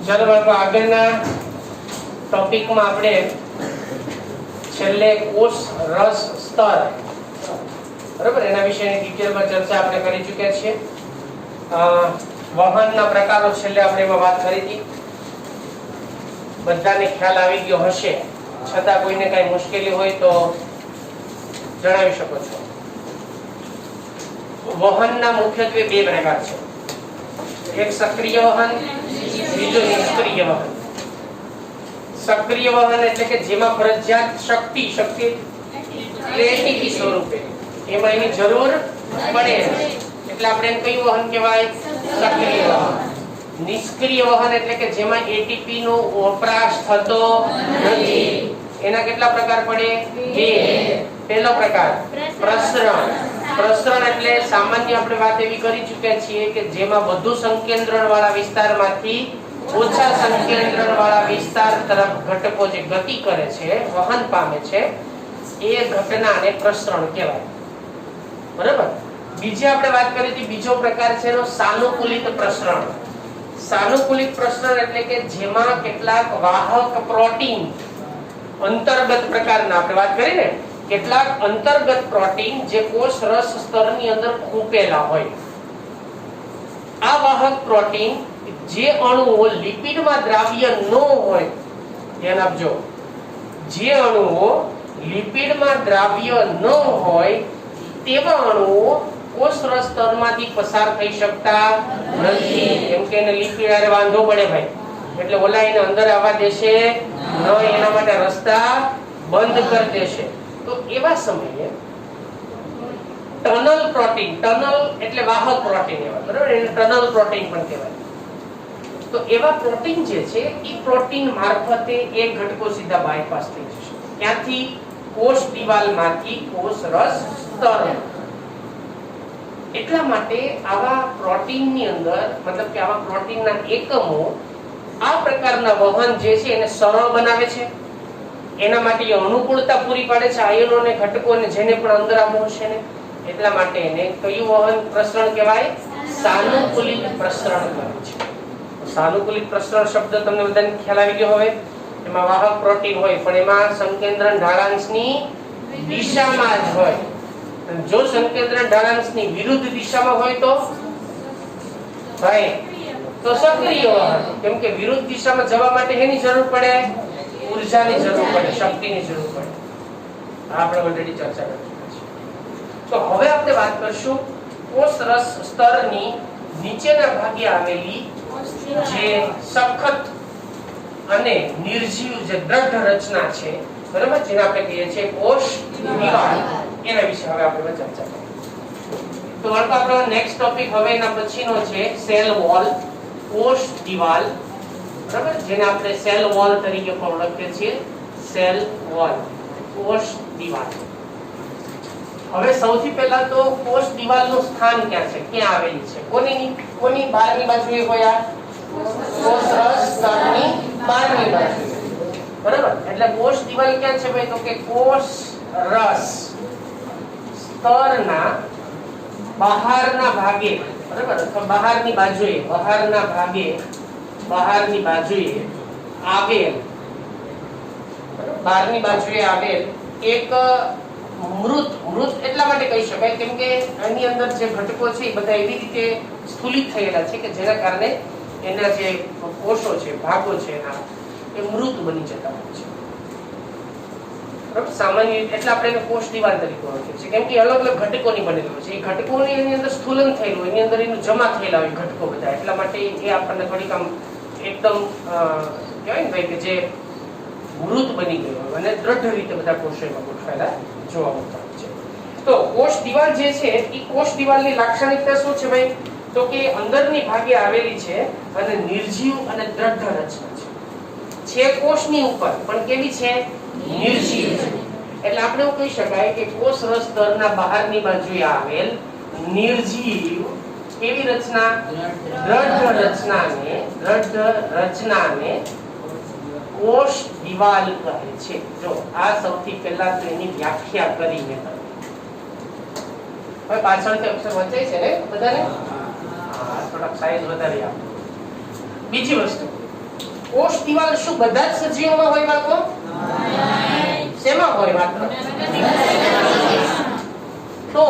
ચાલો બાળકો આગળના ટોપિકમાં આપણે છેલ્લે કોષ રસ સ્તર બરાબર એના વિશેની ડિટેલમાં ચર્ચા આપણે કરી ચૂક્યા છીએ. વહનના પ્રકારો છેલ્લે આપણે એમાં વાત કરી હતી. બધાને ખ્યાલ આવી ગયો હશે, છતાં કોઈને કઈ મુશ્કેલી હોય તો જણાવી શકો છો. વહનના મુખ્યત્વે બે પ્રકાર છે. એક સક્રિય વહન, બીજો નિષ્ક્રિય વહન. સક્રિય વહન એટલે કે જેમાં ફરજિયાત શક્તિ એટીપી સ્વરૂપે એમાં એની જરૂર પડે એટલે આપણે એને કયું વહન કહેવાય? સક્રિય વહન. નિષ્ક્રિય વહન એટલે કે જેમાં એટીપી નો વપરાશ થતો નથી. એના કેટલા પ્રકાર પડે? બે. પહેલો પ્રકાર પ્રસરણ. પ્રસરણ એટલે સામાન્ય આપણે વાત એવી કરી ચૂક્યા છીએ કે જેમાં વધુ સંકેન્દ્રણ વાળા વિસ્તારમાંથી ઓછા સંકેન્દ્રણ વાળા વિસ્તાર તરફ ઘટકો જે ગતિ કરે છે, વહન પામે છે, એ ઘટનાને પ્રસરણ કહેવાય. બરાબર. બીજી આપણે વાત કરી હતી, બીજો પ્રકાર છે એનો સાનુકૂલિત પ્રસરણ. સાનુકૂલિત પ્રસરણ એટલે કે જેમાં કેટલાક વાહક પ્રોટીન અંતર્ગત પ્રકારના આપણે વાત કરી ને, કેટલાક અંતર્ગત પ્રોટીન જે કોષ રસ સ્તરની અંદર ખૂંપેલા હોય. આ વાહક પ્રોટીન જે અણુઓ લિપિડમાં દ્રાવ્ય ન હોય, ધ્યાન આપજો, જે અણુઓ લિપિડમાં દ્રાવ્ય ન હોય તેવા અણુઓ કોષ રસ સ્તરમાંથી પસાર થઈ શકતા નથી. કેમ કે એને લિપિડ આરે વાંધો પડે ભાઈ, એટલે ઓલા એને અંદર આવવા દેશે ન, એના માટે રસ્તા બંધ કરી દેશે. તો એવા સમયે ટનલ પ્રોટીન, ટનલ એટલે વાહક પ્રોટીન એવા, બરાબર, એને ટનલ પ્રોટીન પણ કહેવાય. તો એવા પ્રોટીન જે છે એ પ્રોટીન મારફતે એક ઘટકો સીધા બાયપાસ થઈ જશે. ક્યાંથી? કોષ દિવાલમાંથી કોષ રસ સ્તર. એટલા માટે આવા પ્રોટીનની અંદર, મતલબ કે આવા પ્રોટીનના એકમો આ પ્રકારના વહન જે છે એને સરળ બનાવે છે. એના માટે અનુકૂળતા પૂરી પાડે છે આયનો અને ઘટકોને, જેને પણ અંદર આવવું હશે ને. એટલા માટે એને કયું વહન પ્રસરણ કહેવાય? સાનુકૂલિત પ્રસરણ કહેવાય છે. સાનુકૂલિત પ્રસરણ શબ્દ તમને બધાને ખ્યાલ આવી ગયો હવે. એમાં વાહક પ્રોટીન હોય પણ એમાં સંકેન્દ્રણ ઢાળાંશની દિશામાં જ હોય. જો સંકેન્દ્રણ ઢાળાંશની વિરુદ્ધ દિશામાં હોય તો ભાઈ તો સક્રિય વહન. કેમ કે વિરુદ્ધ દિશામાં જવા માટે એની જરૂર પડે, ઊર્જાની જરૂર પડે, શક્તિની જરૂર પડે. આપણે ઓલરેડી ચર્ચા કરી ચૂક્યા છીએ. તો હવે આપણે વાત કરશું કોષ રસ સ્તરની નીચેના ભાગે આવેલી જે સખત અને નિર્જીવ જે દ્રઢ રચના છે, બરાબર, જેને આપણે કહીએ છીએ કોષ દિવાલ, એના વિશે હવે આપણે ચર્ચા કરીએ. તો આપણો નેક્સ્ટ ટોપિક હવે એના પછીનો છે સેલ વોલ, કોષ દિવાલ, બરાબર, જેને આપણે સેલ વોલ તરીકે પણ ઓળખીએ છીએ. સેલ વોલ, કોષ દિવાલ. હવે સૌથી પહેલા તો કોષ દિવાલનું સ્થાન ક્યાં છે, ક્યાં આવેલી છે? કોની બહારની બાજુએ હોય? આ કોષ રસ સ્તરની બહારની બાજુએ, બરાબર. એટલે કોષ દિવાલ ક્યાં છે ભાઈ? તો કે કોષ રસ સ્તરના બહારના ભાગે, બરાબર, અથવા બહારની બાજુએ, બહારના ભાગે, બહારની બાજુએ આવેલ, બહારની બાજુએ આવેલ એક મૃત એટલા માટે કહી શકાય કેમ કે આની અંદર જે ઘટકો છે એ બધા એવી રીતે સ્થૂલિત થયેલા છે કે જેના કારણે એના જે કોષો છે, ભાગો છે એના, એ મૃત બની જતા હોય છે. બરાબર. સામાન્ય એટલે આપણે એને કોષ દિવાલ તરીકે ઓળખીએ છીએ કેમ કે અલગ અલગ ઘટકોની બનેલી હોય છે. એ ઘટકોની એની અંદર સ્થૂલન થયેલું હોય, એની અંદર એનું જમા થયેલા હોય ઘટકો બધા. એટલા માટે એ આપણને થોડીક આમ એકદમ કહેવાય ને ભાઈ કે જે મૃત બની ગયું હોય અને દ્રઢ રીતે બધા કોષો એમાં ગોઠવાયેલા જોવા મળતા હોય છે. તો કોષ દિવાલ જે છે એ કોષ દિવાલની લાક્ષણિકતા શું છે ભાઈ? તો કે અંદરની ભાગે આવેલી છે અને નિર્જીવ અને દ્રઢ રચના છે કોષની ઉપર, પણ કેવી છે? નિર્જીવ છે. એટલે આપણે એવું કહી શકાય કે કોષ રસ સ્તરના બહારની બાજુએ આવેલ નિર્જીવ કેવી રચના? દ્રઢ રચનાને કોષ દિવાલ કહે છે. જો આ સૌથી પહેલા તો એની વ્યાખ્યા કરી મેં. હવે પાછળથી અક્ષર વંચાય છે ને બધાને? હા, થોડાક સાઈઝ વધારી આપો. બીજી વસ્તુ કોષ દિવાલ શું બધા જ સજીવોમાં હોય બાળકો? શેમાં હોય માત્ર? તો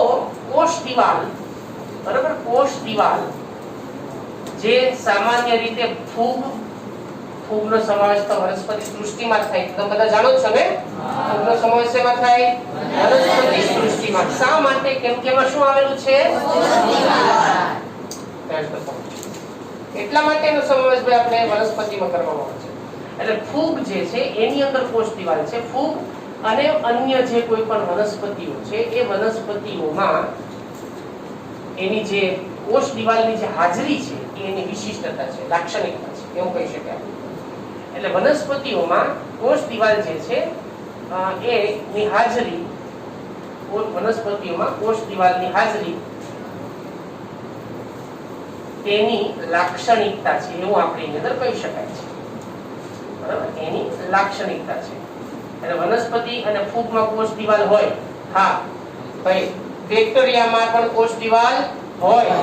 કોષ દિવાલ, બરાબર, કોષ દિવાલ જે સામાન્ય રીતે ફૂગનો સમાવેશ તો વનસ્પતિ સૃષ્ટિમાં થાય. તમે બધા જાણો છો ને? ફૂગનો સમાવેશ શેમાં થાય? વનસ્પતિ સૃષ્ટિમાં. શા માટે? કેમ કે એમાં શું આવેલું છે? એટલા માટે એનો સમાવેશ ભાઈ આપણે વનસ્પતિમાં કરવામાં આવે છે. એટલે ફૂગ જે છે એની અંદર કોષ દિવાલ છે. ફૂગ અને અન્ય જે કોઈ પણ વનસ્પતિઓ છે એ વનસ્પતિઓમાં એની જે કોષ દિવાલની જે હાજરી છે એ એની વિશિષ્ટતા છે, લાક્ષણિકતા છે, એવું કહી શકાય. એટલે વનસ્પતિઓમાં કોષ દિવાલ જે છે એની હાજરી, વનસ્પતિઓમાં કોષ દિવાલની હાજરી તેની લાક્ષણિકતા છે એવું આપણે એની અંદર કહી શકાય છે. બરાબર, એની લાક્ષણિકતા છે. એટલે વનસ્પતિ અને ફૂગમાં કોષ દિવાલ હોય. હા ભાઈ, બેક્ટેરિયામાં પણ કોષ દિવાલ હોય.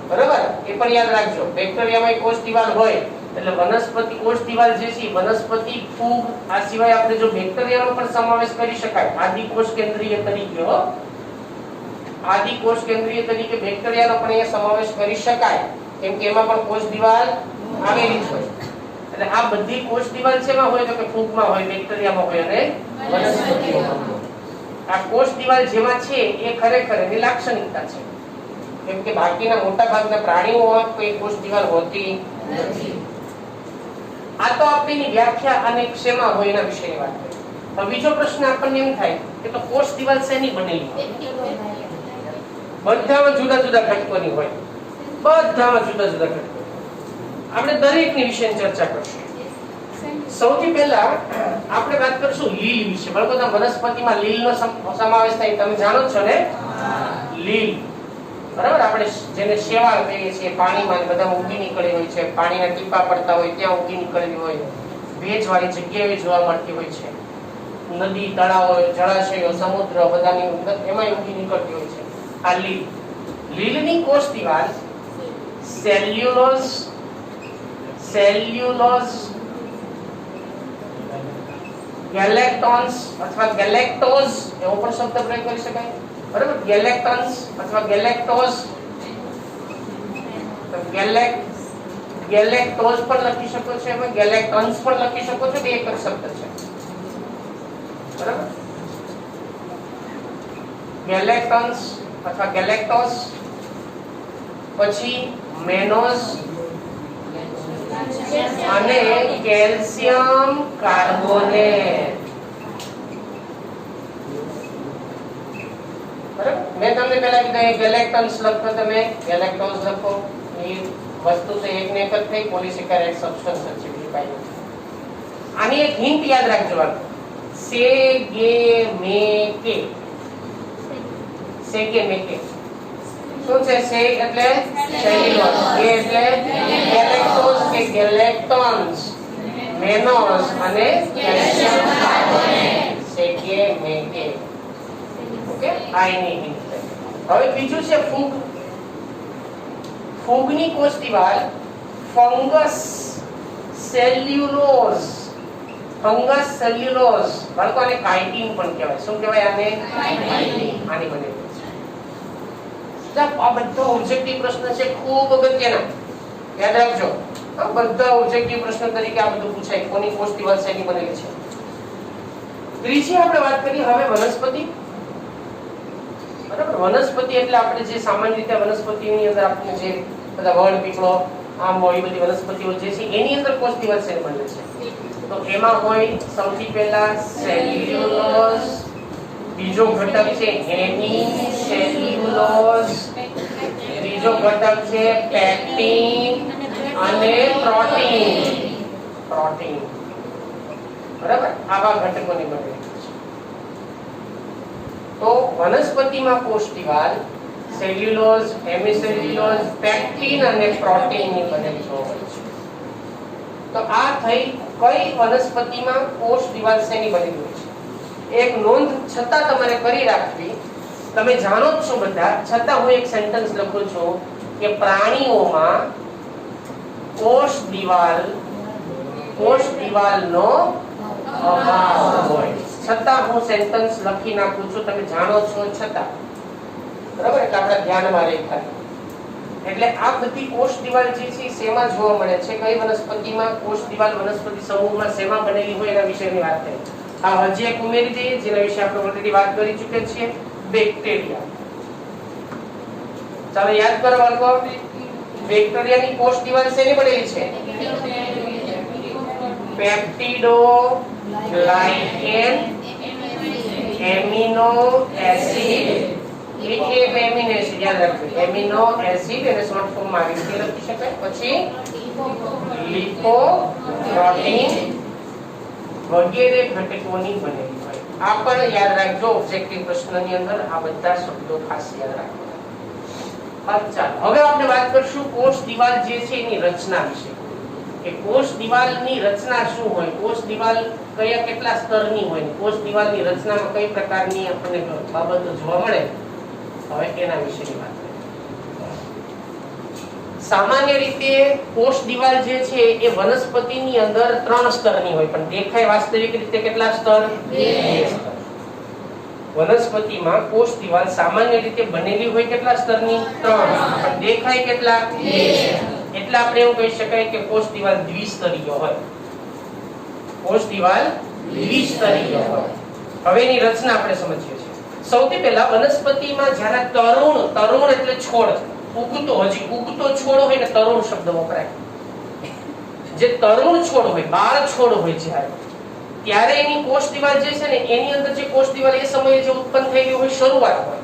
બરાબર, એ પણ યાદ રાખજો. બેક્ટેરિયામાં કોષ દિવાલ હોય. એટલે વનસ્પતિ કોષ દિવાલ જે છે વનસ્પતિ, ફૂગ, આ સિવાય આપણે જો બેક્ટેરિયાનો પણ સમાવેશ કરી શકાય આદિકોષ કેન્દ્રીય તરીકે. આદિકોષ કેન્દ્રીય તરીકે બેક્ટેરિયાનો પણ અહીંયા સમાવેશ કરી શકાય, કેમ કે એમાં પણ કોષ દિવાલ આવેલી છે. એટલે આ બધી કોષ દિવાલ શેમાં હોય? તો કે ફૂગમાં હોય, બેક્ટેરિયામાં હોય અને વનસ્પતિઓમાં. આ કોષ દિવાલ જેમાં છે એ ખરેખર એની લાક્ષણિકતા છે, કેમ કે બાકીના મોટા ભાગના પ્રાણીઓમાં કોઈ કોષ દિવાલ હોતી નથી. આ તો આપણી વ્યાખ્યા અને શેમાં હોય એના વિશેની વાત કરી. હવે બીજો પ્રશ્ન આપણને એમ થાય કે તો કોષ દિવાલ શેની બનેલી હોય? બધામાં જુદા જુદા ઘટકોની હોય. બધામાં જુદા જુદા ઘટકો. આપણે દરેકની વિશેની ચર્ચા કરશું. સૌથી પહેલા આપણે વાત કરશું લીલ વિશે. બરાબર, વનસ્પતિમાં લીલનો સમાવેશ થાય તમે જાણો છો ને? લીલ, બરાબર, આપણે જેને શેવાળ કહીએ છીએ, પાણીમાં બધા ઉગી નીકળી હોય છે, પાણીના ટીપા પડતા હોય ત્યાં ઉગી નીકળેલી હોય, ભેજવાળી જગ્યાએ જોવા મળતી હોય છે, નદી, તળાવો, જળાશયો, સમુદ્ર બધાની અંદર એમાં ઉગી નીકળતી હોય છે. આ લીલ. લીલની કોષ દિવાલ સેલ્યુલોઝ ગેલેક્ટોન્સ અથવા ગેલેક્ટોઝ એવો પણ શબ્દ પ્રયોગ કરી શકાય. બરાબર, ગેલેક્ટોન્સ અથવા ગેલેક્ટોઝ, ગેલેક્ટોઝ પણ લખી શકો છો, એમાં ગેલેક્ટોન્સ પણ લખી શકો છો. બે એક જ શબ્દ છે. બરાબર, ગેલેક્ટોન્સ અથવા ગેલેક્ટોઝ. પછી મેનોઝ અને કેલ્શિયમ કાર્બોનેટ. બરાબર, મેં તમને પહેલા કીધું ગેલેક્ટન્સ લખો, તમે ગેલેક્ટોઝ લખો. એ વસ્તુ તો એક ને એક જ થઈ, પોલિસેકેરાઇડ સબસ્ટન્સ છે, બીજું કાંઈ નથી. આની એક હિન્ટ યાદ રાખજો. સેગેમેકે. સેગેમેકે શું છે? સે એટલે સેલ્યુલોઝ, કે એટલે ગેલેક્ટોઝ કે ગેલેક્ટોન્સ, મેનોઝ અને કેલ્શિયમ કાર્બોનેટ. સેગેમેકે. ઓકે, આ એની હિન્ટ છે. હવે બીજું છે ફૂગ. ફૂગની કોષ દિવાલ ફંગસ સેલ્યુલોઝ. ફંગસ સેલ્યુલોઝ, બાળકો આને કાઇટિન પણ કહેવાય. શું કહેવાય આને? કાઇટિન. આની બનેલી છે. આ બધા ઓબ્જેક્ટિવ પ્રશ્ન છે, ખૂબ અગત્યના. યાદ રાખજો, આ બધા ઓબ્જેક્ટિવ પ્રશ્ન તરીકે આ બધું પૂછાય. કોની કોષ દિવાલ શેની બનેલી છે? ત્રીજી આપણે વાત કરીએ હવે વનસ્પતિ. બરાબર, વનસ્પતિ એટલે આપણે જે સામાન્ય રીતે વનસ્પતિની અંદર આપણે જે બધા વડ, પીપળો, આંબો, એ બધી વનસ્પતિઓ જે છે એની અંદર કોષ દિવાલ શેની બને છે? તો એમાં હોય સૌથી પહેલા સેલ્યુલોઝ, બીજો ઘટક છે હેમિસેલ્યુલોઝ, ત્રીજો ઘટક છે પેક્ટિન અને પ્રોટીન. બરાબર, આવા ઘટકોની બનેલી છે. તો વનસ્પતિમાં કોષ દિવાલ સેલ્યુલોઝ, હેમિસેલ્યુલોઝ, પેક્ટિન અને પ્રોટીનની બનેલી જોવા મળે છે. તો આ થઈ કઈ વનસ્પતિમાં કોષ દિવાલ શેની બનેલી હોય છે. એક નોંધ છતાં તમારે કરી રાખવી. તમે જાણો જ છો બધા, છતાં હું એક સેન્ટેન્સ લખું છું કે પ્રાણીઓમાં કોષ દિવાલ કોષ દિવાલનો અભાવ હોય. છતાં હું સેન્ટેન્સ લખી નાખું છું, તમે જાણો છો છતાં, બરાબર? એટલે આપણા ધ્યાનમાં રહે ખાલી. એટલે આ બધી કોષ દિવાલ જે છે શેમાં જોવા મળે છે? કઈ વનસ્પતિમાં કોષ દિવાલ વનસ્પતિ સમૂહમાં શેમાં બનેલી હોય એના વિશેની વાત થઈ. આ હજી એક ઉમેરી દઈએ જેના વિશે આપણે ઓલરેડી વાત કરી ચૂક્યા છીએ, બેક્ટેરિયા. ચાલો યાદ કરો બાળકો, બેક્ટેરિયાની કોષ દિવાલ શેની બનેલી છે? પેપ્ટિડો ગ્લાયકેન એમિનો એસિડ. એક એમિનો એસિડ યાદ રાખજો, એમિનો એસિડ એને શોર્ટ ફોર્મ માં આવી રીતે લખી શકાય. પછી લિપોપ્રોટીન વગેરે ઘટકોની બનેલી હોય. આ પણ યાદ રાખજો, ઓબ્જેક્ટિવ પ્રશ્નની અંદર આ બધા શબ્દો ખાસ યાદ રાખવાના. ચાલો હવે આપણે વાત કરશું કોષ દિવાલ જે છે એની રચના વિશે. કે કોષ દિવાલની રચના શું હોય, કોષ દિવાલ કયા કેટલા સ્તરની હોય, કોષ દિવાલની રચનામાં કઈ પ્રકારની આપણને બાબતો જોવા મળે, હવે એના વિશેની વાત કરીએ. સામાન્ય રીતે કોષ દિવાલ જે છે એ વનસ્પતિની અંદર 3 સ્તરની હોય, પણ દેખાય વાસ્તવિક રીતે કેટલા સ્તર? 2 સ્તર. વનસ્પતિમાં કોષ દિવાલ સામાન્ય રીતે બનેલી હોય કેટલા સ્તરની? 3, પણ દેખાય કેટલા? 2. એટલે આપણે એવું કહી શકાય કે કોષ દિવાલ દ્વિસ્તરીય હોય. કોષ દિવાલ દ્વિસ્તરીય હોય. હવે એની રચના આપણે સમજીએ છીએ. સૌથી પહેલા વનસ્પતિમાં જ્યારે તરુણ એટલે છોડ, ઉગતો, હજી ઉગતો છોડ હોય ને તરુણ શબ્દ વપરાય. જે તરુણ છોડ હોય, બાળ છોડ હોય ત્યારે એની કોષ દિવાલ જે છે ને એની અંદર જે કોષ દિવાલ એ સમયે જે ઉત્પન્ન થયેલી હોય શરૂઆત હોય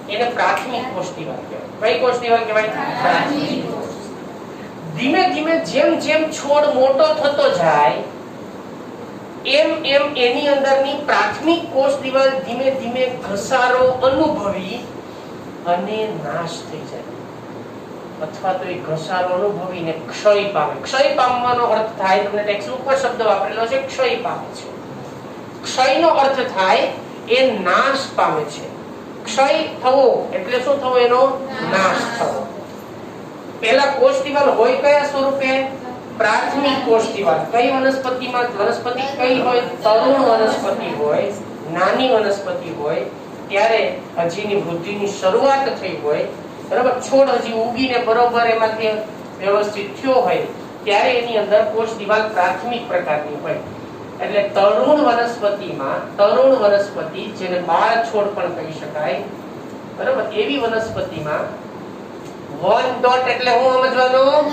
એને પ્રાથમિક કોષ દિવાલ કહેવાય. કઈ કોષ દિવાલ કહેવાય? પ્રાથમિક. ધીમે ધીમે જેમ જેમ છોડ મોટો થતો જાય એમ એમ એની અંદરની પ્રાથમિક કોષ દિવાલ ધીમે ધીમે ઘસારો અનુભવી અને નાશ થઈ જાય, અથવા તો એ ઘસારો અનુભવીને ક્ષય પામે. ક્ષય પામવાનો અર્થ થાય, તમને ટેક્સ્ટબુકમાં શબ્દ વાપરેલો છે, ક્ષય પામે છે. ક્ષયનો અર્થ થાય એ નાશ પામે છે. ક્ષય થવો એટલે શું થવો? એનો નાશ થવો. પહેલા કોષ દિવાલ હોય કયા સ્વરૂપે? પ્રાથમિક કોષ દિવાલ. કઈ વનસ્પતિમાં? વનસ્પતિ કઈ હોય? તરુણ વનસ્પતિ હોય, નાની વનસ્પતિ હોય, ત્યારે હજીની વૃદ્ધિની શરૂઆત થઈ હોય, બરાબર, છોડ હજી ઉગીને બરોબર એમાંથી વ્યવસ્થિત થયો હોય ત્યારે એની અંદર કોષ દિવાલ પ્રાથમિક પ્રકારની હોય. એટલે તરુણ વનસ્પતિ જેને બાળ છોડ પણ કહી શકાય, બરાબર, એવી વનસ્પતિમાં 1 ડોટ એટલે હું સમજવાનું?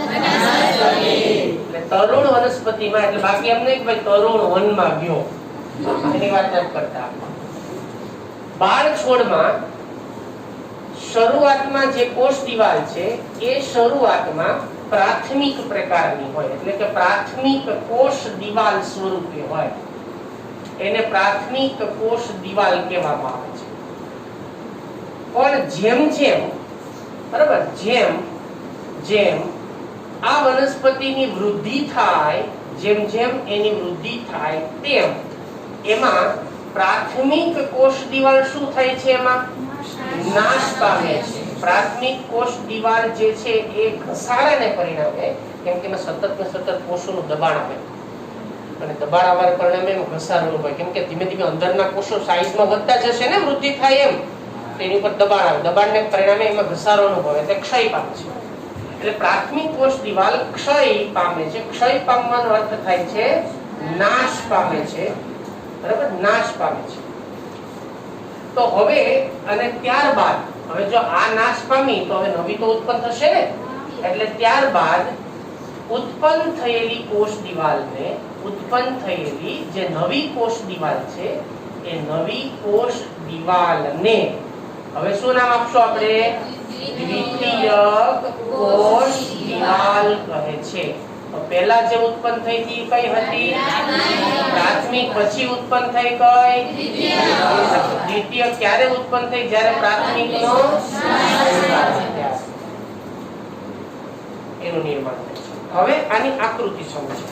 એટલે તરુણ વનસ્પતિમાં, એટલે બાકી એમ નહીં કે ભાઈ તરુણ વનમાં ગયો, એની વાત ન કરતા. બાળ છોડમાં શરૂઆતમાં જે કોષ દિવાલ છે એ શરૂઆતમાં પ્રાથમિક પ્રકારની હોય, એટલે કે પ્રાથમિક કોષ દિવાલ સ્વરૂપે હોય. એને પ્રાથમિક કોષ દિવાલ કહેવામાં આવે છે. પણ જેમ જેમ, બરાબર, જેમ જેમ આ વનસ્પતિની વૃદ્ધિ થાય, જેમ જેમ એની વૃદ્ધિ થાય તેમ એમાં પ્રાથમિક કોષ દિવાલ શું થાય છે? એમાં નાશ પામે છે. પ્રાથમિક કોષ દિવાલ જે છે એ ઘસારાને પરિણામે, કેમ કે સતત ને સતત કોષોનું દબાણ આવે અને દબાણ આવવાને પરિણામે એમાં ઘસારો હોય, કેમ કે ધીમે ધીમે અંદરના કોષો સાઈઝમાં વધતા જશે ને, વૃદ્ધિ થાય એમ, તેની ઉપર દબાણ આવે, દબાણને પરિણામે એમાં ઘસારો અનુભવે એટલે ક્ષય પામે છે. એટલે પ્રાથમિક કોષ દિવાલ ક્ષય પામે છે. ક્ષય પામવાનો અર્થ થાય છે નાશ પામે છે, બરાબર, નાશ પામે છે. તો હવે અને ત્યારબાદ, હવે જો આ નાશ પામી તો હવે નવી તો ઉત્પન્ન થશે ને, એટલે ત્યારબાદ ઉત્પન્ન થયેલી કોષ દિવાલને, ઉત્પન્ન થયેલી જે નવી કોષ દિવાલ છે એ નવી કોષ દિવાલને હવે શું નામ આપશો આપણે? દ્વિતીયક કોષ દિવાલ કહે છે. તો પહેલા જે ઉત્પન્ન થઈ હતી કઈ હતી? પ્રાથમિક. પછી ઉત્પન્ન થઈ કઈ? દ્વિતીયક. ક્યારે ઉત્પન્ન થઈ? જ્યારે પ્રાથમિકનો એનું નિર્માણ થાય છે. હવે આની આકૃતિ સમજો.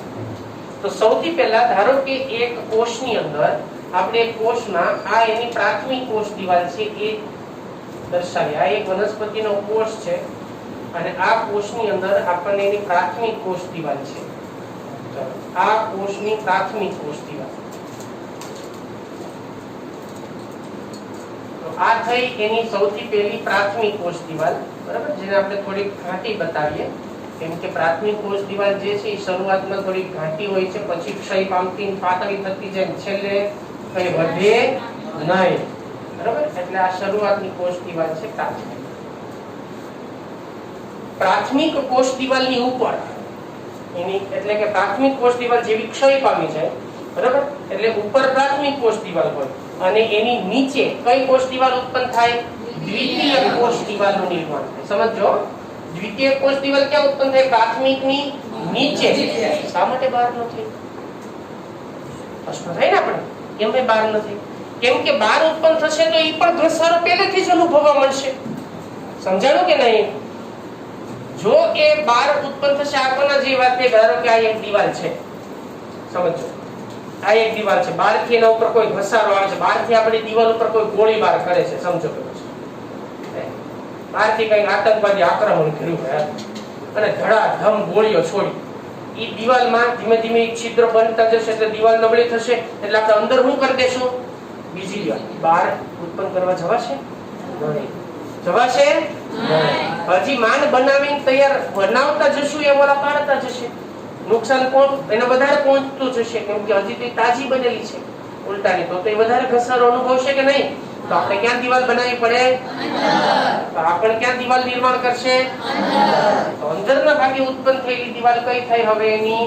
તો સૌથી પહેલા ધારો કે એક કોષની અંદર આપણે એક કોષમાં આ એની પ્રાથમિક કોષ દિવાલ છે એ દર્શાવી. આ એક વનસ્પતિનો કોષ છે અને આ કોષની અંદર આપણને એની પ્રાથમિક કોષ દિવાલ છે. આ કોષની પ્રાથમિક કોષ દિવાલ. તો આ થઈ એની સૌથી પહેલી પ્રાથમિક કોષ દિવાલ, બરાબર, જેને આપણે થોડી ઘાટી બતાવીએ, કેમ કે પ્રાથમિક કોષ દિવાલ જે છે એ શરૂઆતમાં થોડી ઘાટી હોય છે, પછી ક્ષય પામતી પાતળી થતી જાય, છેલ્લે કઈ વધે નહીં, બરાબર. એટલે આ શરૂઆતની કોષ દિવાલ છે પ્રાથમિક. પ્રાથમિક કોષ દિવાલની ઉપર એની એટલે કે પ્રાથમિક કોષ દિવાલ જેવી ક્ષય પામી જાય, બરાબર, એટલે ઉપર પ્રાથમિક કોષ દિવાલ હોય અને એની નીચે કઈ કોષ દિવાલ ઉત્પન્ન થાય? દ્વિતીય કોષ દિવાલનું નિર્માણ થાય. સમજો, દ્વિતીય કોષ દિવાલ ક્યાં ઉત્પન્ન થાય? પ્રાથમિકની નીચે. શા માટે બહાર ન થઈ? પ્રશ્ન થાય ને આપણે, કેમ ભાઈ બહાર ન થઈ? કેમ કે બહાર ઉત્પન્ન થશે તો એ પણ ઘસારો પહેલેથી જ અનુભવવા મળશે. સમજાણું કે નહીં? જો એ બહાર ઉત્પન્ન થશે, આપણને જે વાત છે, ધારો કે આ એક દીવાલ છે, સમજો, આ એક દીવાલ છે, બહારથી એના ઉપર કોઈ ઘસારો આવે છે, બહારથી આપણી દીવાલ ઉપર કોઈ ગોળીબાર કરે છે, સમજો કે બહારથી કઈ આતંકવાદી આક્રમણ કર્યું અને ધડાધમ ગોળીઓ છોડી, એ દીવાલમાં ધીમે ધીમે એક છિદ્ર બનતા જશે, એટલે દીવાલ નબળી થશે, એટલે આપણે અંદર શું કરી દેશું? બીજી દીવાલ બહાર ઉત્પન્ન કરવા જવાશે નહીં. જવાશે હજી માંડ બનાવીને તૈયાર બનાવતા જશું એમ ઓલા પાડતા જશે, નુકસાન કોણ એને વધારે પહોંચતું જશે, કેમ કે હજી તો તાજી બનેલી છે ઉલટાની, તો એ વધારે ઘસારો અનુભવશે કે નહીં? તો આપણે ક્યાં દીવાલ બનાવવી પડે? તો આપણે ક્યાં દીવાલ નિર્માણ કરશે? તો અંદરના ભાગે ઉત્પન્ન થયેલી દીવાલ કઈ થઈ હવે? એની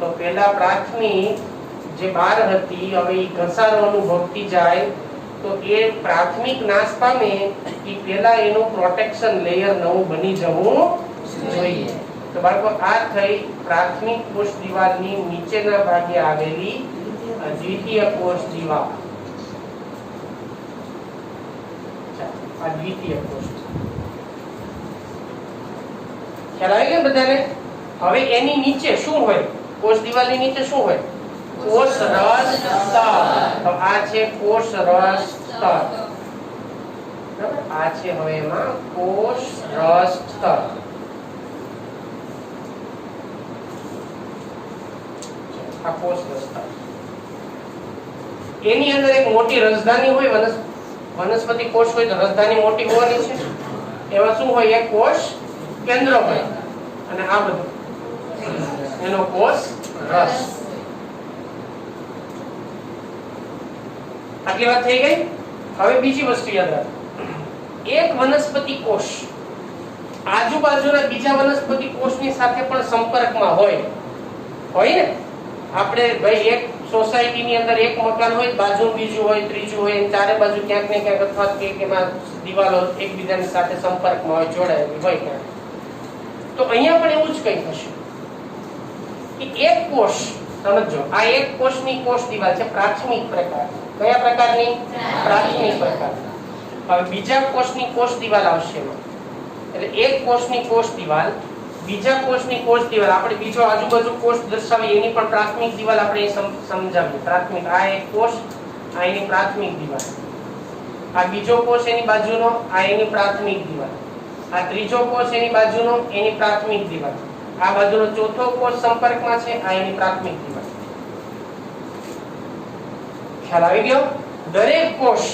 તો પહેલા પ્રાથમિક જે બહાર હતી, હવે એ ઘસારો અનુભવતી જાય, તો એ પ્રાથમિક નાશ પામે એ પહેલા એનું પ્રોટેક્શન લેયર નવું બની જવું જોઈએ. તો બાળકો, આ થઈ પ્રાથમિક કોષ દિવાલની નીચેના ભાગે આવેલી દ્વિતીય કોષ દિવાલ. આ દ્વિતીય કોષ ખ્યાલ આવી ગયો બધાને? હવે એની નીચે શું હોય? કોષ દિવાલની નીચે શું હોય? કોષ રસ સ્તર. તો આ છે કોષ રસ સ્તર, બરાબર. આ છે હવે એમાં કોષ રસ સ્તર. આ કોષ રસ સ્તર, એની અંદર એક મોટી રસધાની હોય, વનસ્પતિ કોષ હોય તો રસધાની મોટી હોવાની છે. એમાં શું હોય? એક કોષ કેન્દ્ર હોય અને આ બધું એનો કોષ રસ. આટલી વાત થઈ ગઈ. હવે બીજી વસ્તુ યાદ રાખો, એક વનસ્પતિ કોષ આજુબાજુના બીજા વનસ્પતિ કોષની સાથે પણ સંપર્કમાં હોય ને. આપણે ભાઈ એક સોસાયટીની અંદર એક મકાન હોય, બાજુ બીજું હોય, ત્રીજું હોય, ચારે બાજુ ક્યાંક ને ક્યાંક અથવા એમાં દિવાલો એકબીજાની સાથે સંપર્કમાં હોય, જોડાયેલી હોય ક્યાંક. તો અહીંયા પણ એવું જ કંઈ થશે કે એક કોષ, સમજો, આ એક કોષની કોષ દિવાલ છે પ્રાથમિક પ્રકાર. કયા પ્રકારની? પ્રાથમિક પ્રકાર. હવે બીજા કોષની કોષ દિવાલ આવશે, એટલે એક કોષની કોષ દિવાલ, બીજા કોષની કોષ દિવાલ, આપણે બીજો આજુબાજુ કોષ દર્શાવી એની પણ પ્રાથમિક દિવાલ આપણે સમજાવી. પ્રાથમિક, આ એક કોષ, આ એની પ્રાથમિક દિવાલ, આ બીજો કોષ એની બાજુનો, આ એની પ્રાથમિક દિવાલ, આ ત્રીજો કોષ એની બાજુનો, એની પ્રાથમિક દિવાલ, આ બાજુનો ચોથો કોષ સંપર્કમાં છે, આ એની પ્રાથમિક દિવાલ. ખ્યાલ આવી ગયો? દરેક કોષ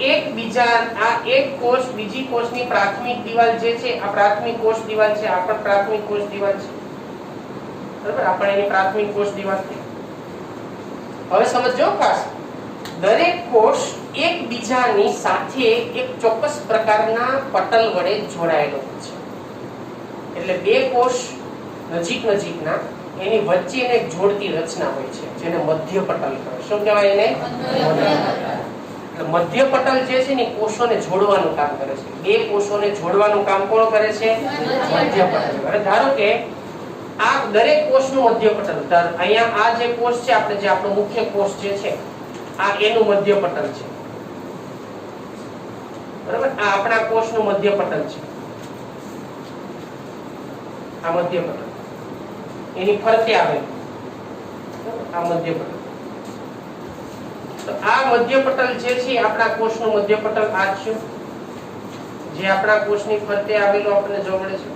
એકબીજા, આ એક કોષ બીજી કોષની પ્રાથમિક દિવાલ જે છે, આ પ્રાથમિક કોષ દિવાલ છે, આ પણ પ્રાથમિક કોષ દિવાલ છે, બરાબર. આપણે એની પ્રાથમિક કોષ દિવાલ છે. હવે સમજો ખાસ, દરેક કોષ એકબીજાની સાથે એક ચોક્કસ પ્રકારના પટલ વડે જોડાયેલો છે. એટલે બે કોષ નજીકના, એની વચ્ચે એક જોડતી રચના હોય છે, જેને મધ્ય પટલ કહેવાય. શું કહેવાય એને? મધ્ય પટલ જે છે ને કોષોને જોડવાનું કામ કરે છે. બે કોષોને જોડવાનું કામ કોણ કરે છે? મધ્ય પટલ. હવે ધારો કે આ દરેક કોષનું મધ્ય પટલ, અહીંયા આ જે કોષ છે, આપણે જે આપણો મુખ્ય કોષ જે છે, આ એનું મધ્ય પટલ છે, બરાબર. આ આપણા કોષનું મધ્ય પટલ છે, આ મધ્ય પટલ એની ફરતે આવે, આ મધ્ય પટલ. તો આ મધ્ય પટલ જે છે આપણા કોષનું મધ્ય પટલ આ છે, જે આપણા કોષની ફરતે આવેલું આપણને જોવા મળે છે.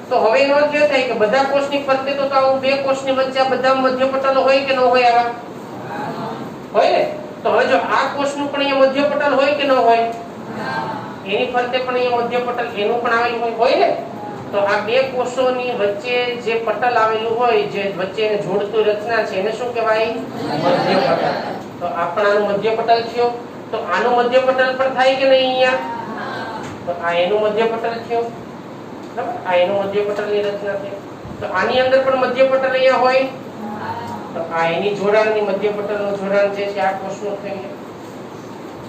તો હવે એનો અર્થ એ થાય કે બધા કોષની ફરતે તો આવું બે કોષની વચ્ચે આ બધા મધ્ય પટલ હોય કે ન હોય? આવા હોય ને. તો હવે જો આ કોષનું પણ અહીંયા મધ્ય પટલ હોય કે ન હોય? એની ફરતે પણ અહીંયા મધ્ય પટલ એનું પણ આવેલું હોય ને. તો આ બે કોષોની વચ્ચે જે પટલ આવેલું હોય, જે વચ્ચે એને જોડતું રચના છે, એને શું કહેવાય? મધ્ય પટલ. તો આપણાનું મધ્ય પટલ થયો. તો આનું મધ્ય પટલ પણ થાય કે નહીં અહીંયા? તો આ એનું મધ્ય પટલ થયો, બરાબર? આ એનું મધ્ય પટલની રચના થઈ. તો આની અંદર પણ મધ્ય પટલ અહીંયા હોય. તો આ એની જોડાણની મધ્ય પટલનું જોડાણ જે છે આ કોષનું થઈ ગયું.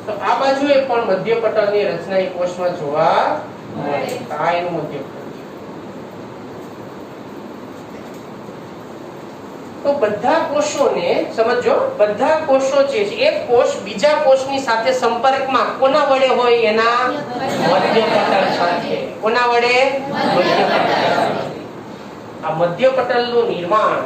તો આ બાજુએ પણ મધ્ય પટલની રચના એ કોષમાં જોવા મળે. આ એનું મધ્ય પટલ. તો બધા કોષોને સમજો, બધા કોષો જે છે એક કોષ બીજા કોષની સાથે સંપર્કમાં કોના વડે હોય? એના મધ્ય પટલ સાથે. કોના વડે? મધ્ય પટલ. આ મધ્ય પટલનું નિર્માણ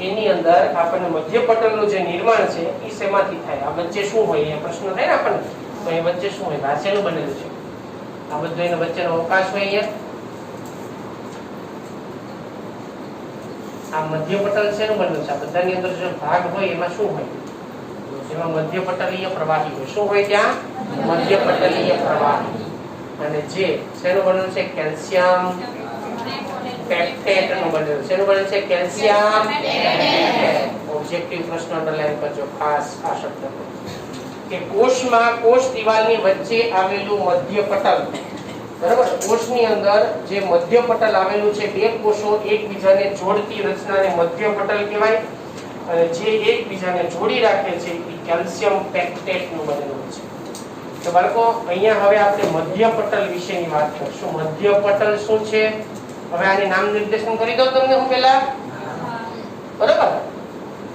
એની અંદર આપણને મધ્ય પટલનું જે નિર્માણ છે એ શેમાંથી થાય? આ વચ્ચે શું હોય? એ પ્રશ્ન થાય ને આપણને. તો એ વચ્ચે શું હોય? આ શેનું બનેલું છે? આ બધું એનો વચ્ચેનો અવકાશ હોય અહીંયા. આ મધ્ય પટલ શેનું બનેલું છે? આ બધાની અંદર જે ભાગ હોય એમાં શું હોય? એમાં મધ્ય પટલીય પ્રવાહી હોય. શું હોય ત્યાં? મધ્ય પટલીય પ્રવાહી. અને જે શેનું બનેલું છે? કેલ્શિયમ પેક્ટેટ નું બનેલું. શેનું બનેલું છે? Calcium pectate. ઓબ્જેક્ટિવ પ્રશ્ન અંડરલાઈન કરજો ખાસ આ શબ્દ કે કોષમાં કોષ દિવાલની વચ્ચે આવેલું મધ્ય પટલ, બરાબર? કોષની અંદર જે મધ્ય પટલ આવેલું છે, બે કોષો એકબીજાને જોડતી રચનાને મધ્ય પટલ કહેવાય. અને જે એકબીજાને જોડી રાખે છે એ કેલ્શિયમ પેક્ટેટ નું બનેલું છે. તો બાળકો અહીંયા હવે આપણે મધ્ય પટલ વિશેની વાત કરીશું. મધ્ય પટલ શું છે? હવે આની નામ નિર્દેશન કરી દઉં તમને હું પહેલા, બરાબર?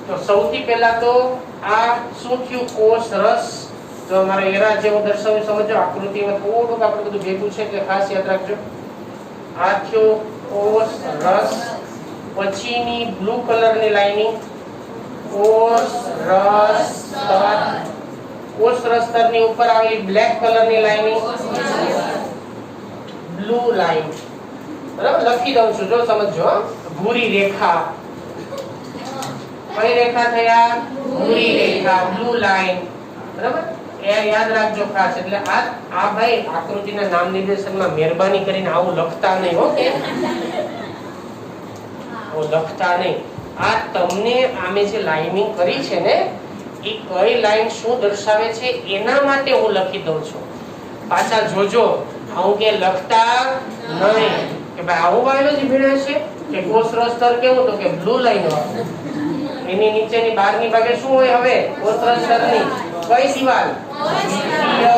તો સૌથી પહેલા તો આ શું થયું? કોષ રસ. તો મારે એરા જેવો દર્શાવ્યું સમજો. આકૃતિમાં થોડુંક આપણે બધું ભેગું છે એટલે ખાસ યાદ રાખજો. આ થયો કોષ રસ. પછીની બ્લુ કલરની લાઇનિંગ કોષ રસ સ્તર. કોષ રસ સ્તરની ઉપર આવેલી બ્લેક કલરની લાઇનિંગ બ્લુ લાઇન. બરાબર? લખી દઉં છું જો સમજો. ભૂરી રેખા. કઈ રેખા થયા? ભૂરી રેખા, બ્લુ લાઇન. બરાબર? એ યાદ રાખજો ખાસ. એટલે આ ભાઈ આકૃતિના નામ નિર્દેશનમાં મહેરબાની કરીને આવું લખતા નહીં. ઓકે? આવું લખતા નહીં. આ તમને આમે જે લાઇનિંગ કરી છે ને એ કઈ લાઈન શું દર્શાવે છે એના માટે હું લખી દઉં છું. પાછા જોજો આવું કે લખતા નહીં કે ભાઈ આવું બાયોલોજી ભણ્યા છે કે કોષ રસ સ્તર કેવું? તો કે બ્લુ લાઈન વાળું. એની નીચેની બહારની ભાગે શું હોય? હવે કોષ રસ સ્તરની કઈ દિવાલ? દ્વિતીય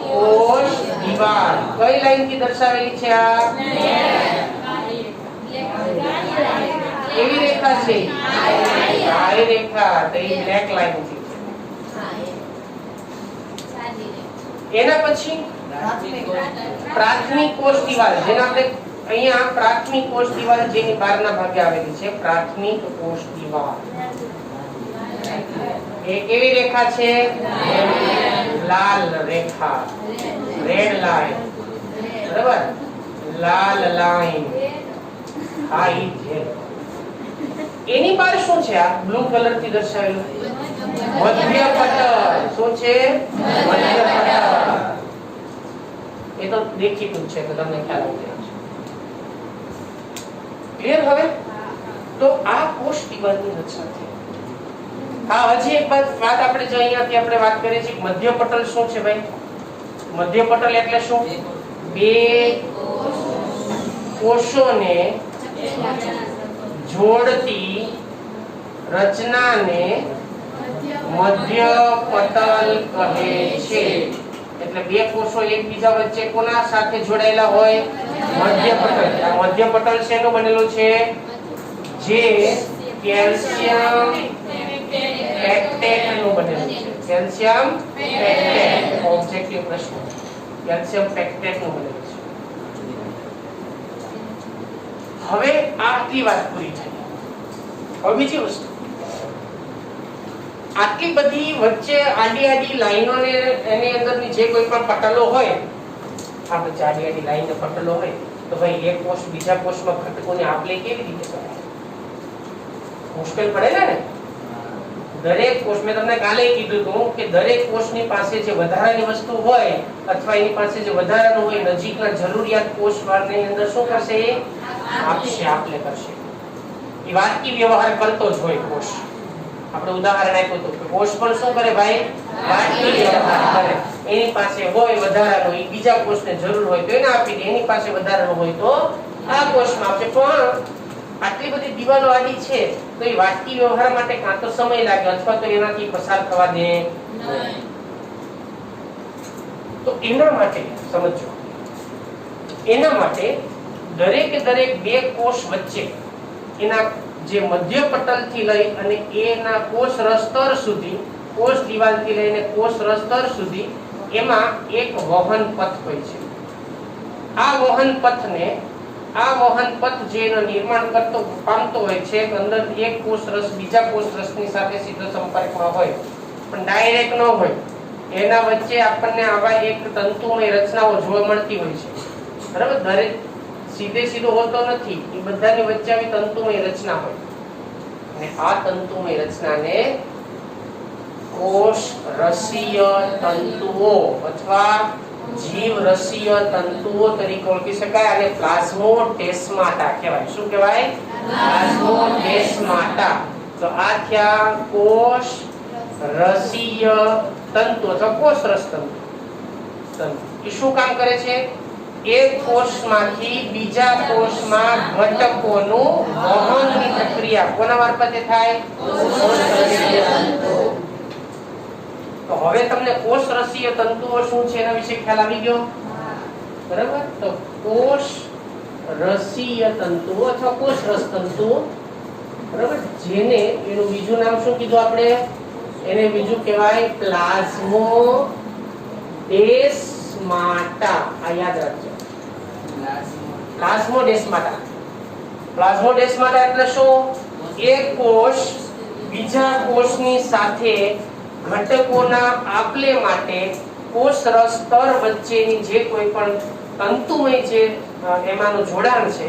કોષ દિવાલ. કઈ લાઈન થી દર્શાવેલી છે? આ કેવી રેખા છે? આ રેખા. તો એ બ્લેક લાઈન થી. એના પછી પ્રાથમિક કોષ દિવાલ, જેને આપણે અહીંયા પ્રાથમિક કોષ દિવાલ જેની બહારના ભાગે આવેલી છે. પ્રાથમિક કોષ દિવાલ એ કેવી રેખા છે? લાલ રેખા, રેડ લાઈન. બરાબર? લાલ લાઈન. હા ઈ છે. એની બહાર શું છે? આ બ્લુ કલર થી દર્શાવેલું મધ્ય પટલ. શું છે? મધ્ય પટલ. એ તો દેખીતું છે તો તમને ખ્યાલ આવી જાય છે. ક્લિયર? હવે તો આ કોષ દિવાલની રચના છે. હા, હજી એક વાત આપણે જો અહીંયાથી આપણે વાત કરીએ છીએ મધ્ય પટલ શું છે ભાઈ? મધ્ય પટલ એટલે શું? બે કોષોને જોડતી રચનાને મધ્ય પટલ કહે છે. એટલે બે કોષો એકબીજા વચ્ચે કોના સાથે જોડાયેલા હોય? મધ્ય પટલ. આ મધ્ય પટલ શેનું બનેલું છે? જે કેલ્શિયમ પેક્ટેટ નું બનેલું છે. Calcium pectate. ઓબ્જેક્ટિવ પ્રશ્ન. કેલ્શિયમ પેક્ટેટ નું બનેલું છે. હવે આટલી વાત પૂરી થઈ. હવે બીજી વસ્તુ, આટલી બધી વચ્ચે આડી આડી લાઈનો ને એની અંદરની જે કોઈ પણ પટલો હોય, આ બધી આડી આડી લાઈન ને પટલો હોય, તો ભાઈ એક કોષ બીજા કોષમાં ઘટકોની આપ-લે કેવી રીતે કરાય? મુશ્કેલ પડે ને? દરેક કોષ, મેં તમને કાલે કીધું હતું કે દરેક કોષની પાસે જે વધારાની વસ્તુ હોય અથવા એની પાસે જે વધારાનું હોય, નજીકના જરૂરિયાત કોષની અંદર શું કરશે? એ આપશે, આપ-લે કરશે. એ વાતકી વ્યવહાર કરતો જ હોય કોષ. આપણે ઉદાહરણ આપ્યું હતું કે કોષ પણ શું કરે ભાઈ? વાતકી વ્યવહાર કરે. એની પાસે હોય વધારાનું, એ બીજા કોષને જરૂર હોય તો એને આપી દે, એની પાસે વધારાનું હોય તો આ કોષમાં આપશે. પણ આટલી બધી દિવાલો આડી છે તો એ વાતકી વ્યવહાર માટે કાં તો સમય લાગે અથવા તો એનાથી પસાર થવા દે નહીં. તો એના માટે સમજો, એના માટે દરેક બે કોષ વચ્ચે એના જે મધ્ય પટલથી લઈ અને એના કોષ રસ્તર સુધી, કોષ દિવાલથી લઈને કોષ રસ્તર સુધી એમાં એક વહન પથ હોય છે. આ વહન પથ જે એનું નિર્માણ પામતો હોય છે, અંદર એક કોષ રસ બીજા કોષ રસની સાથે સીધો સંપર્કમાં હોય પણ ડાયરેક્ટ ન હોય, એના વચ્ચે આપણને આવા એક તંતુમય રચનાઓ જોવા મળતી હોય છે. બરાબર? દરેક સીધો હોતો નથી, એ બધાની વચ્ચે આવી તંતુમય રચના હોય અને આ તંતુમય રચનાને કોષ રસીય તંતુઓ અથવા જીવ રસીય તંતુઓ તરીકે ઓળખી શકાય અને પ્લાઝ્મોડેસ્માટા કહેવાય. શું કહેવાય? પ્લાઝ્મોડેસ્માટા. તો આ થયા કોષ રસીય તંતુ અથવા કોષ રસ તંતુ. એ શું કામ કરે છે? એક કોષમાંથી બીજા કોષમાં ઘટકોનું વહનની પ્રક્રિયા કોના મારફતે થાય? તો હવે તમને કોષ રસીય તંતુઓ શું છે એના વિશે ખ્યાલ આવી ગયો? બરાબર? તો કોષ રસીય તંતુઓ અથવા કોષ રસ તંતુઓ, બરાબર, જેને એનું બીજું નામ શું કીધું આપણે? એને બીજું કહેવાય પ્લાઝ્મોડેસ્માટા. આ યાદ રાખજો, પ્લાઝ્મોડેસ્માટા. પ્લાઝ્મોડેસ્માટા એટલે શું? એક કોષ બીજા કોષની સાથે ઘટકોના આપ-લે માટે કોષ રસ સ્તર વચ્ચેની જે કોઈ પણ તંતુમય જે એમાંનું જોડાણ છે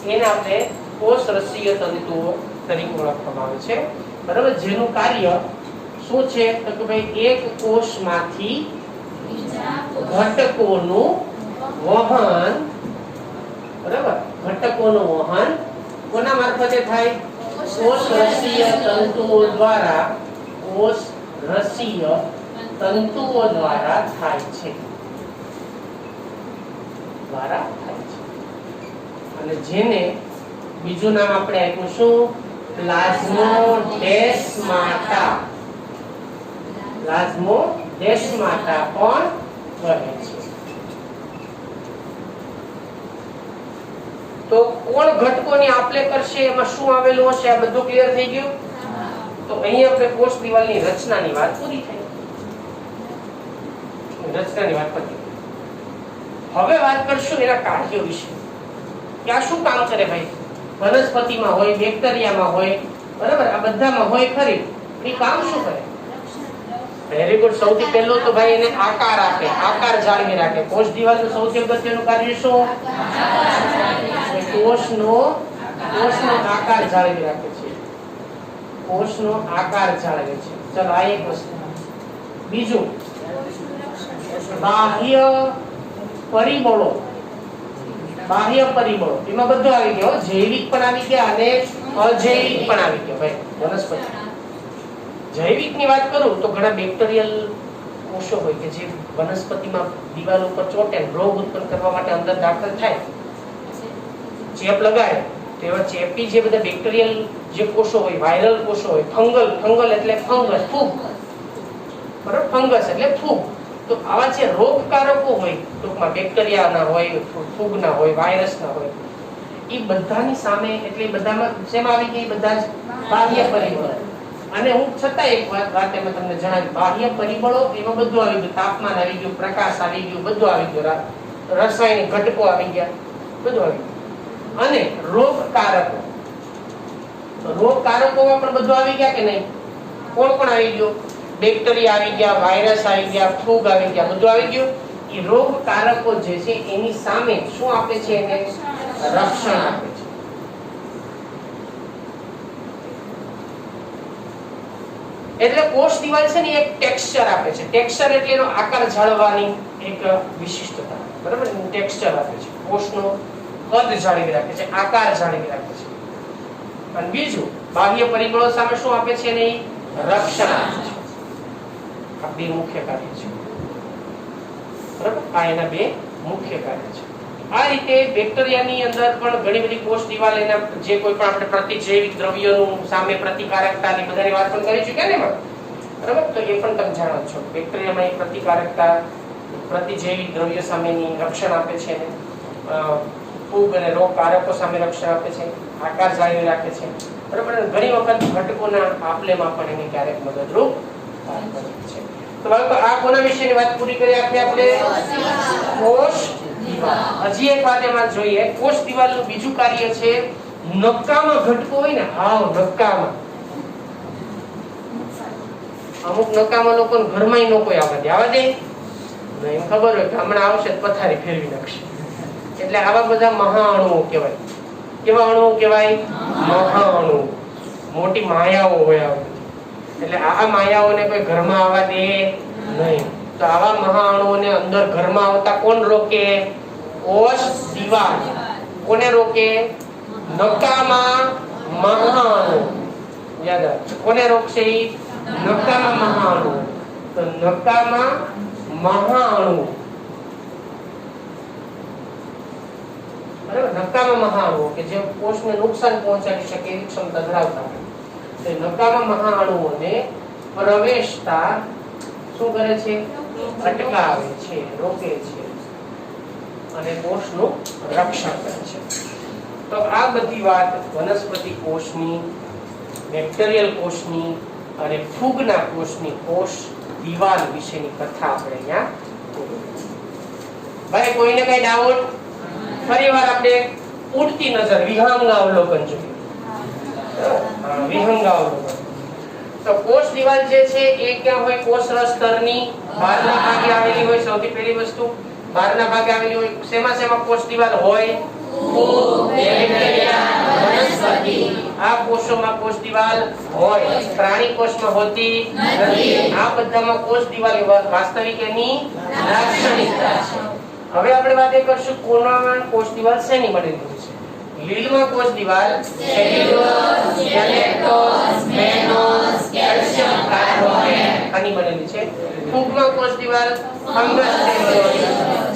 એને આપણે કોષ રસીય તંતુઓ તરીકે ઓળખવામાં આવે છે. બરાબર? જેનું કાર્ય શું છે? તો કે ભાઈ એક કોષમાંથી ઘટકોનું વહન, બરાબર, ઘટકોનું વહન કોના મારફતે થાય? કોષ રસીય તંતુઓ દ્વારા. કોષ રસીય તંતુઓ દ્વારા થાય છે. અને જેને બીજું નામ આપણે આપ્યું શું? પ્લાઝ્મોડેસ્માટા. પ્લાઝ્મોડેસ્માટા પણ કહે છે. તો કોણ ઘટકોની આપ-લે કરશે, એમાં શું આવેલું હશે? આ બધું ક્લિયર થઈ ગયું? તો અહીં આપણે કોષ દિવાલની રચનાની વાત પૂરી થઈ. રચનાની વાત પતી. હવે વાત કરશું એના કાર્યો વિશે. કે આ શું કામ કરે ભાઈ? વનસ્પતિમાં હોય, બેક્ટેરિયામાં હોય, બરાબર, આ બધામાં હોય ખરી. એ કામ શું કરે? Very good. સૌથી પહેલું તો ભાઈ એને આકાર આપે, આકાર જાળવી રાખે. કોષ દિવાલનું સૌથી અગત્યનું કાર્ય શું? કોષનો આકાર જાળવી રાખે છે. કોષનો આકાર જાળવે છે. ચલો, આ એક વસ્તુ. બીજું, બાહ્ય પરિબળો. બાહ્ય પરિબળો એમાં બધું આવી ગયો. જૈવિક પણ આવી ગયા અને અજૈવિક પણ આવી ગયો. ભાઈ વનસ્પતિ જૈવિકની વાત કરું તો ઘણા બેક્ટેરિયલ કોષો હોય કે જે વનસ્પતિમાં દિવાલ ઉપર ચોટે, રોગ ઉત્પન્ન કરવા માટે અંદર દાખલ થાય, ચેપ લગાડે. તો એવા ચેપી જે બધા બેક્ટેરિયલ જે કોષો હોય, વાયરલ કોષો હોય, ફંગલ એટલે ફંગસ, ફૂગ, બરાબર, ફંગસ એટલે ફૂગ. તો આવા જે રોગકારકો હોય, ટૂંકમાં બેક્ટેરિયાના હોય, ફૂગના હોય, વાયરસના હોય, એ બધાની સામે, એટલે બધામાં શેમાં આવી ગઈ? બધા જ બાહ્ય પરિબળો. અને હું છતાં એક વાત એમાં તમને જણાવી, બાહ્ય પરિબળો એમાં બધું આવી ગયું. તાપમાન આવી ગયું, પ્રકાશ આવી ગયું, બધું આવી ગયું, રાસાયણિક ઘટકો આવી ગયા, બધું આવી ગયું. અને રોગકારકો, રોગકારકોમાં પણ બધું આવી ગયા કે નહીં? કોણ કોણ આવી ગયું? બેક્ટેરિયા આવી ગયા, વાયરસ આવી ગયા, ફૂગ આવી ગયા, બધું આવી ગયું. એ રોગકારકો જે છે એની સામે શું આપે છે? એને રક્ષણ આપે છે. એટલે કોષ દિવાલ છે ને એક ટેક્સચર આપે છે. ટેક્સચર એટલે એનો આકાર જાળવવાની એક વિશિષ્ટતા, બરાબર? ટેક્સચર આપે છે, કોષનો કદ જાળવી રાખે છે, આકાર જાળવી રાખે છે. અને બીજું બાહ્ય પરિબળો સામે શું આપે છે? એને રક્ષણ આપે છે. આ બે મુખ્ય કાર્ય છે, બરાબર? આ એના બે મુખ્ય કાર્ય છે. આ રીતે બેક્ટેરિયાની અંદર પણ ઘણી બધી કોષ દિવાલ એના જે કોઈ પણ આપણે પ્રતિજૈવિક દ્રવ્યોનું સામે પ્રતિકારકતાની બધાની વાત પણ કરી ચૂક્યા ને એમાં, બરાબર? તો એ પણ તમે જાણો છો બેક્ટેરિયામાં એક પ્રતિકારકતા પ્રતિજૈવિક દ્રવ્યો સામેની રક્ષણ આપે છે, ફૂગ અને રોગકારકો સામે રક્ષણ આપે છે, આકાર જાળવી રાખે છે, બરાબર? ઘણી વખત ઘટકોના આપલેમાં પણ એને ક્યારેક મદદરૂપ કરે છે. તો બાળકો આ કોના વિશેની વાત પૂરી કરી આપણે કોષ દિવાલ. હજી એક વાત એમાં જોઈએ, કોષ દિવાલનું બીજું કાર્ય છે નકામા ઘટકો હોય ને, હાવ નકામા. અમુક નકામા લોકોને ઘરમાં ન કોઈ આવવા દે એમ ખબર હોય કે હમણાં આવશે પથારી ફેરવી નાખશે. એટલે આવા બધા મહાઅણુઓ કહેવાય. કેવા અણુઓ કહેવાય? મહાઅણુ. મોટી માયાઓ હોય આ બધી. એટલે આ માયાઓને કોઈ ઘરમાં આવવા દે નહીં. તો આવા મહાઅણુઓને અંદર ઘરમાં આવતા કોણ રોકે? કોષ દિવાલ. કોને રોકે? નકામા મહાઅણુ. યાદ રાખજો, કોને રોકશે? નકામા મહાઅણુ. તો નકામા મહાઅણુ, બરાબર? નકામા મહાઅણુ કે જે કોષને નુકસાન પહોંચાડી શકે એવી ક્ષમતા ધરાવતા હોય, તે નકામા મહાઅણુઓને પ્રવેશતા શું કરે છે? અટકાવે છે, રોકે છે અને કોષનું રક્ષણ કરે છે. તો આ બધી વાત વનસ્પતિ કોષની, બેક્ટેરિયલ કોષની અને ફૂગના કોષની કોષ દિવાલ વિશેની કથા આપણે અહીંયા પૂરી. ભાઈ કોઈને કઈ ડાઉટ? ફરીવાર આપણે ઉડતી નજર વિહંગાવલોકન જોઈએ. વિહંગાવલોકન. તો કોષ દિવાલ જે છે એ ક્યાં હોય? કોષરસ સ્તરની બહારના ભાગે આવેલી હોય. સૌથી પહેલી વસ્તુ બહારના ભાગે આવેલી હોય. શેમાં કોષ દિવાલ હોય? આ કોષોમાં કોષ દિવાલ હોય. પ્રાણી કોષમાં હોતી નથી. આ બધામાં કોષ દિવાલ વાસ્તવિક એની લાક્ષણિકતા છે. હવે આપણે વાત કરશું કોનામાં કોષ દિવાલ શેની બનેલી હોય છે? લીલમાં કોષ દિવાલ સેલ્યુલોઝ, ગેલેક્ટોઝ, મેનોઝ, કેલ્શિયમ કાર્બોનેટ આની બનેલી છે. ફૂગમાં કોષ દિવાલ ફંગસ સેલ્યુલોઝ,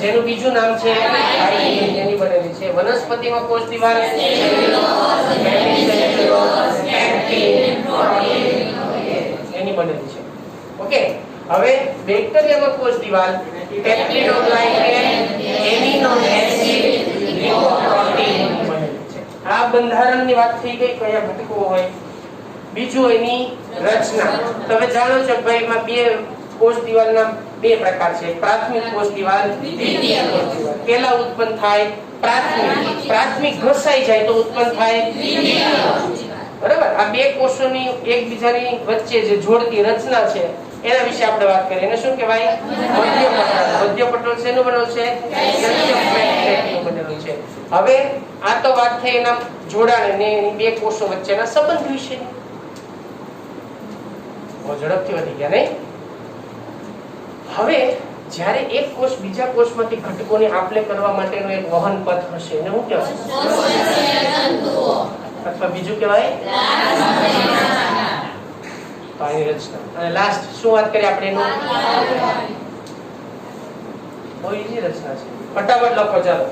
જેનું બીજું નામ છે આઇડિન, એની બનેલી છે. વનસ્પતિમાં કોષ દિવાલ સેલ્યુલોઝ, હેમિસેલ્યુલોઝ, એક્ટિન, પ્રોટીન એની બનેલી છે. ઓકે. હવે બેક્ટેરિયામાં કોષ દિવાલ પેપ્ટિડોગ્લાયકેન, એમિનો એસિડ, લિપોપ્રોટીન બનેલી છે. આ બંધારણની વાત થઈ ગઈ, કયા ઘટકો હોય. બીજું એની રચના. તમે જાણો છો ભાઈ એમાં બે કોષ દિવાલના બે પ્રકાર છે, પ્રાથમિક કોષ દિવાલ, દ્વિતીય કોષ દિવાલ. પહેલા ઉત્પન્ન થાય પ્રાથમિક ઘસાઈ જાય તો ઉત્પન્ન થાય દ્વિતીય કોષ દિવાલ. બરાબર? આ બે કોષોની એકબીજાની વચ્ચે જે જોડતી રચના છે એના વિશે આપણે વાત કરીએ. એને શું કહેવાય? મધ્યપટલ. મધ્યપટલ શેનું બનેલું છે? કેલ્શિયમ પેક્ટેટનું બનેલું છે. હવે આ તો વાત થઈ એના જોડાણ અને બે કોષો વચ્ચેના સંબંધ વિશે. બહુ ઝડપથી વધી ગયા નહીં? હવે જ્યારે એક કોષ બીજા કોષમાંથી ઘટકોની આપ-લે કરવા માટેનો એક વહન પથ હશે, એને શું કહેવાય? અથવા બીજું કહેવાય પાણી રચના. અને લાસ્ટ શું વાત કરીએ આપણે એનું? બહુ ઈઝી રચના છે, ફટાફટ લખો ચાલો.